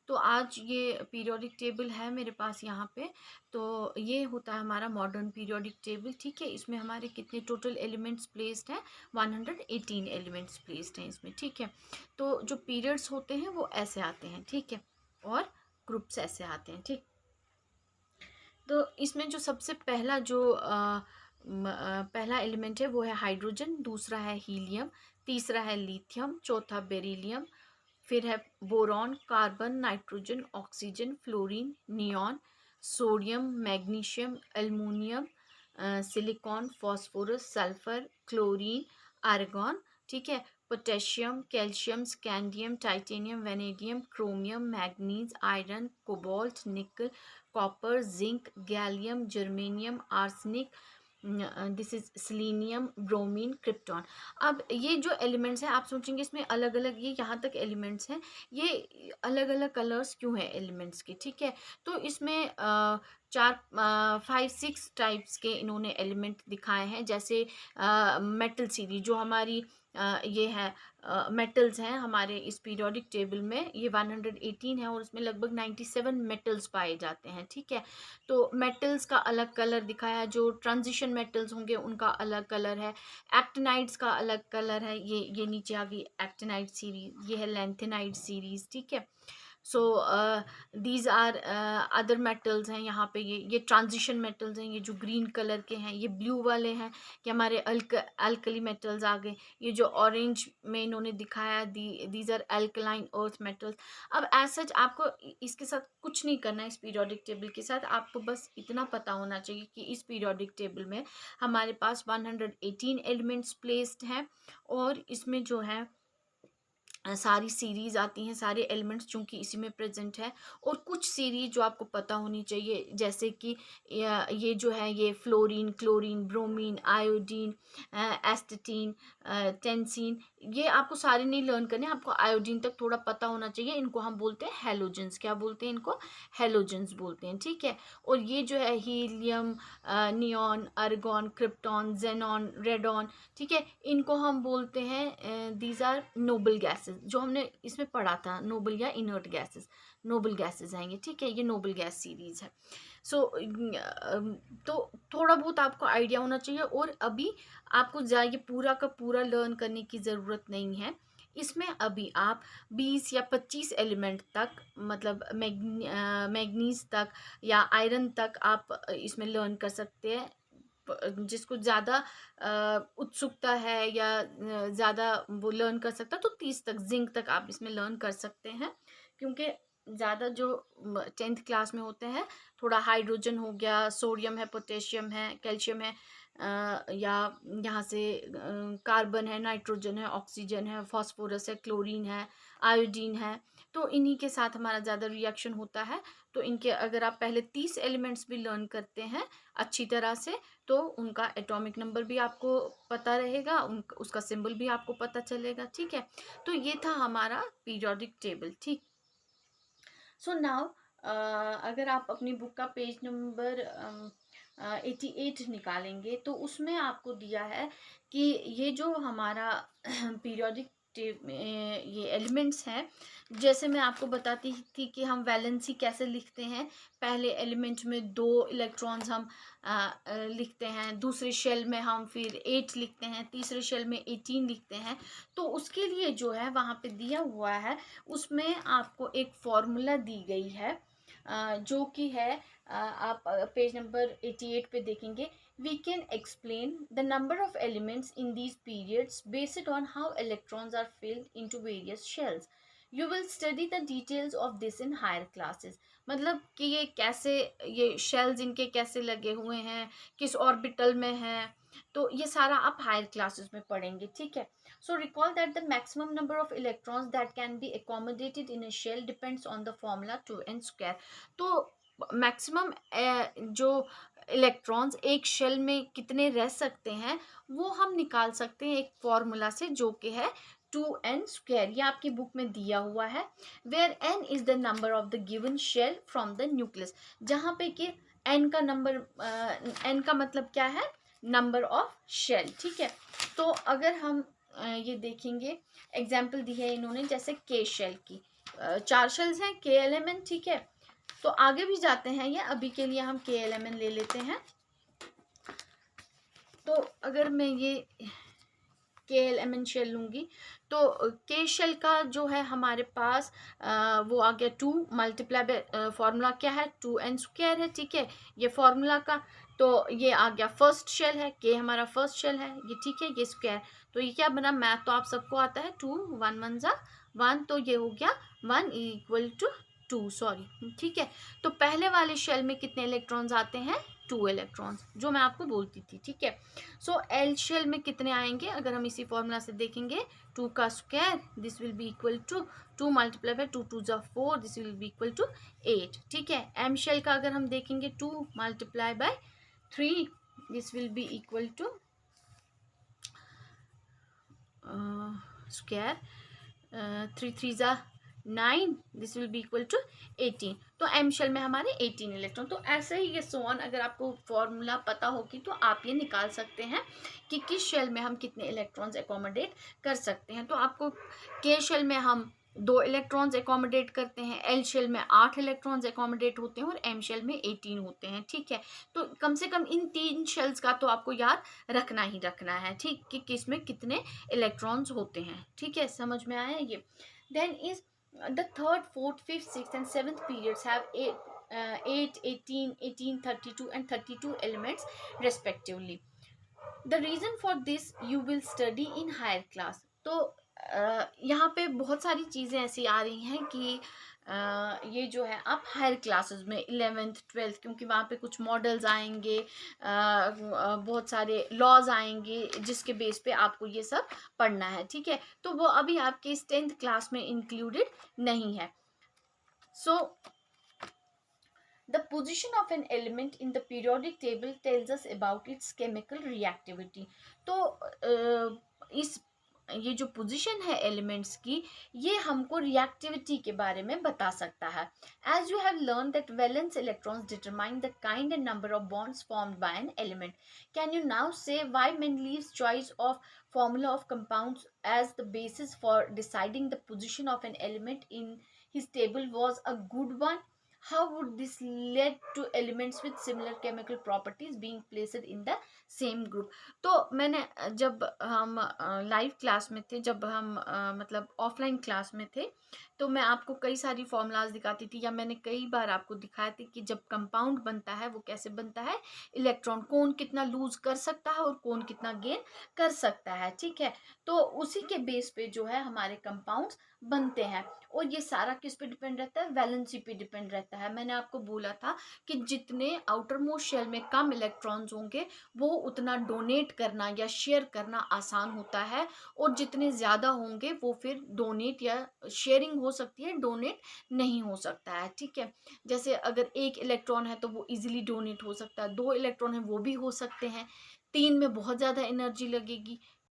तो आज ये पीरियोडिक टेबल है मेरे पास यहाँ पे। तो ये होता है हमारा मॉडर्न पीरियोडिक टेबल, ठीक है। इसमें हमारे कितने टोटल एलिमेंट्स प्लेस्ड हैं, 118 एलिमेंट्स प्लेस्ड हैं इसमें, ठीक है। तो जो पीरियड्स होते हैं वो ऐसे आते हैं, ठीक है, और ग्रुप्स ऐसे आते हैं, ठीक। तो इसमें जो सबसे पहला जो पहला एलिमेंट है वो है हाइड्रोजन, दूसरा है हीलियम, तीसरा है लिथियम, चौथा बेरिलियम, फिर है boron, carbon, nitrogen, oxygen, fluorine, neon, sodium, magnesium, aluminium, silicon, phosphorus, sulphur, chlorine, argon, ठीक है, potassium, calcium, scandium, titanium, vanadium, chromium, manganese, iron, cobalt, nickel, copper, zinc, gallium, germanium, arsenic, this is selenium, bromine, krypton. अब ये जो elements हैं आप सोचेंगे इसमें अलग अलग, ये यहाँ तक एलिमेंट्स हैं, ये अलग अलग कलर्स क्यों हैं एलिमेंट्स के, ठीक है। तो इसमें 5-6 टाइप्स के इन्होंने एलिमेंट दिखाए हैं। जैसे मेटल सीरीज जो हमारी ये है मेटल्स हैं हमारे इस पीरियोडिक टेबल में, ये 118 है और उसमें लगभग 97 मेटल्स पाए जाते हैं, ठीक है। तो मेटल्स का अलग कलर दिखाया है, जो ट्रांजिशन मेटल्स होंगे उनका अलग कलर है, एक्टिनाइड्स का अलग कलर है, ये नीचे आ गई एक्टिनाइड सीरीज, ये है लैंथेनाइड सीरीज, ठीक है। So these are other metals हैं यहाँ पे, ये ट्रांजिशन मेटल्स हैं, ये जो ग्रीन कलर के हैं, ये ब्लू वाले हैं कि हमारे अल्कली मेटल्स आ गए। ये जो ऑरेंज में इन्होंने दिखाया, these are alkaline earth metals. अब एज सच आपको इसके साथ कुछ नहीं करना है, इस पीरियोडिक टेबल के साथ आपको बस इतना पता होना चाहिए कि इस पीरियोडिक टेबल में हमारे पास 118 एलिमेंट्स प्लेस्ड हैं और इसमें जो है सारी सीरीज आती हैं, सारे एलिमेंट्स चूंकि इसी में प्रेजेंट है। और कुछ सीरीज जो आपको पता होनी चाहिए, जैसे कि ये जो है ये फ्लोरीन, क्लोरीन, ब्रोमीन, आयोडीन, एस्टेटीन, टेंसीन, ये आपको सारे नहीं लर्न करने, आपको आयोडीन तक थोड़ा पता होना चाहिए। इनको हम बोलते हैं हेलोजेंस, क्या बोलते हैं इनको, हेलोजेंस बोलते हैं, ठीक है। और ये जो है helium, neon, अर्गॉन, krypton, xenon, radon, ठीक है, इनको हम बोलते हैं दीज आर नोबल गैसेस, जो हमने इसमें पढ़ा था, नोबल या इनर्ट गैसेस, नोबल गैसेस आएंगे, ठीक है। ये नोबल गैस सीरीज है। सो तो थोड़ा बहुत आपको आइडिया होना चाहिए। और अभी आपको ये पूरा का पूरा लर्न करने की ज़रूरत नहीं है। इसमें अभी आप 20 या 25 एलिमेंट तक, मतलब मैग्नीज तक या आयरन तक आप इसमें लर्न कर सकते हैं। जिसको ज़्यादा उत्सुकता है या ज़्यादा वो लर्न कर सकता है, तो 30 तक, जिंक तक आप इसमें लर्न कर सकते हैं। क्योंकि ज़्यादा जो 10th क्लास में होते हैं, थोड़ा हाइड्रोजन हो गया, सोडियम है, पोटेशियम है, कैल्शियम है, या यहाँ से कार्बन है, नाइट्रोजन है, ऑक्सीजन है, फास्फोरस है, क्लोरीन है, आयोडीन है, तो इन्हीं के साथ हमारा ज़्यादा रिएक्शन होता है। तो इनके अगर आप पहले 30 एलिमेंट्स भी लर्न करते हैं अच्छी तरह से, तो उनका एटॉमिक नंबर भी आपको पता रहेगा, उसका सिंबल भी आपको पता चलेगा, ठीक है। तो ये था हमारा पीरियोडिक टेबल, ठीक। सो नाउ अगर आप अपनी बुक का पेज नंबर 88 निकालेंगे तो उसमें आपको दिया है कि ये जो हमारा पीरियोडिक ये एलिमेंट्स हैं, जैसे मैं आपको बताती थी कि हम वैलेंसी कैसे लिखते हैं। पहले एलिमेंट में 2 इलेक्ट्रॉन्स हम लिखते हैं, दूसरे शेल में हम फिर 8 लिखते हैं, तीसरे शेल में 18 लिखते हैं। तो उसके लिए जो है वहाँ पे दिया हुआ है, उसमें आपको एक फॉर्मूला दी गई है, जो कि है आप पेज नंबर 88 पे देखेंगे। We can explain the number of elements in these periods based on how electrons are filled into various shells. You will study the details of this in higher classes. मतलब कि ये कैसे, ये shells इनके कैसे लगे हुए हैं, किस ऑर्बिटल में हैं, तो ये सारा आप हायर क्लासेस में पढ़ेंगे, ठीक है। So recall that the maximum number of electrons that can be accommodated in a shell depends on the formula 2n square. तो मैक्सिमम जो इलेक्ट्रॉन्स एक शेल में कितने रह सकते हैं वो हम निकाल सकते हैं एक फॉर्मूला से, जो कि है 2n स्क्वायर। ये आपकी बुक में दिया हुआ है, where n is the number of the given shell from the nucleus, जहाँ पे कि n का नंबर, n का मतलब क्या है, नंबर ऑफ शेल, ठीक है। तो अगर हम ये देखेंगे, एग्जाम्पल दी है इन्होंने जैसे के शेल की, 4 शेल्स हैं के एल एम एन, ठीक है। तो आगे भी जाते हैं, ये अभी के लिए हम के एल एम एन ले लेते हैं। तो अगर मैं ये के एल एम एन शेल लूँगी तो के शेल का जो है हमारे पास वो आ गया 2 मल्टीप्लाई बाय फार्मूला क्या है 2n² है, ठीक है, ये फार्मूला का। तो ये आ गया फर्स्ट शेल है, के हमारा फर्स्ट शेल है ये, ठीक है, ये स्क्वायर। तो ये क्या बना, मैथ तो आप सबको आता है, 2 1 1 जा 1, तो ये हो गया 1 इक्वल टू 2, सॉरी, ठीक है। तो पहले वाले शेल में कितने इलेक्ट्रॉन्स आते हैं, 2 इलेक्ट्रॉन्स, जो मैं आपको बोलती थी, ठीक है। सो एल शेल में कितने आएंगे, अगर हम इसी फॉर्मूला से देखेंगे, 2 का square, this will be equal to 2 multiply by 2 2 जा 4, this will be equal to 8, ठीक है। एम शेल का अगर हम देखेंगे 2 multiply by 3, this will be equal to square 3 3 जा 9, this will be equal to 18। तो एम शेल में हमारे 18 इलेक्ट्रॉन। तो ऐसे ही ये सोन, अगर आपको फॉर्मूला पता होगी तो आप ये निकाल सकते हैं कि किस शेल में हम कितने इलेक्ट्रॉन्स एकोमोडेट कर सकते हैं। तो आपको के शेल में हम 2 इलेक्ट्रॉन्स एकोमोडेट करते हैं, एल शेल में 8 इलेक्ट्रॉन्स एकोमोडेट होते हैं और एम शेल में 18 होते हैं, ठीक है। तो कम से कम इन 3 शेल्स का तो आपको याद रखना ही रखना है, ठीक, कि किस में कितने इलेक्ट्रॉन्स होते हैं, ठीक है, समझ में आया ये। Then is the third, fourth, fifth, sixth and seventh periods have 8, 18, 18, 32 and 32 elements respectively. The reason for this you will study in higher class. तो यहाँ पे बहुत सारी चीज़ें ऐसी आ रही हैं कि ये जो है आप हायर क्लासेस में 11th 12th, क्योंकि वहाँ पे कुछ मॉडल्स आएंगे, बहुत सारे लॉज आएंगे जिसके बेस पे आपको ये सब पढ़ना है, ठीक है। तो वो अभी आपके इस 10th क्लास में इंक्लूडेड नहीं है। सो the position of an element in the periodic table tells us about its chemical reactivity. तो इस ये जो पोजीशन है एलिमेंट्स की, ये हमको रिएक्टिविटी के बारे में बता सकता है। As you have learn that valence electrons determine the kind and number of bonds formed by an element, can you now say why Mendeleev's choice of formula of compounds as the basis for deciding the position of an element in his table was a good one? How would this lead to elements with similar chemical properties being placed in the same group? तो मैंने जब हम live class में थे, जब हम मतलब offline class में थे, तो मैं आपको कई सारी फॉर्मूलाज दिखाती थी, या मैंने कई बार आपको दिखाया थी कि जब कंपाउंड बनता है वो कैसे बनता है, इलेक्ट्रॉन कौन कितना लूज कर सकता है और कौन कितना गेन कर सकता है, ठीक है। तो उसी के बेस पे जो है हमारे कंपाउंड्स बनते हैं, और ये सारा किस पे डिपेंड रहता है, वैलेंसी पे डिपेंड रहता है। मैंने आपको बोला था कि जितने आउटर मोस्ट शेल में कम इलेक्ट्रॉन्स होंगे वो उतना डोनेट करना या शेयर करना आसान होता है, और जितने ज़्यादा होंगे वो फिर डोनेट या शेयरिंग हो सकती है, डोनेट नहीं हो सकता है, ठीक है। जैसे अगर 1 इलेक्ट्रॉन है तो वो इजीली डोनेट हो सकता है, 2 इलेक्ट्रॉन है वो भी हो सकते हैं, 3 में बहुत ज़्यादा एनर्जी लगेगी,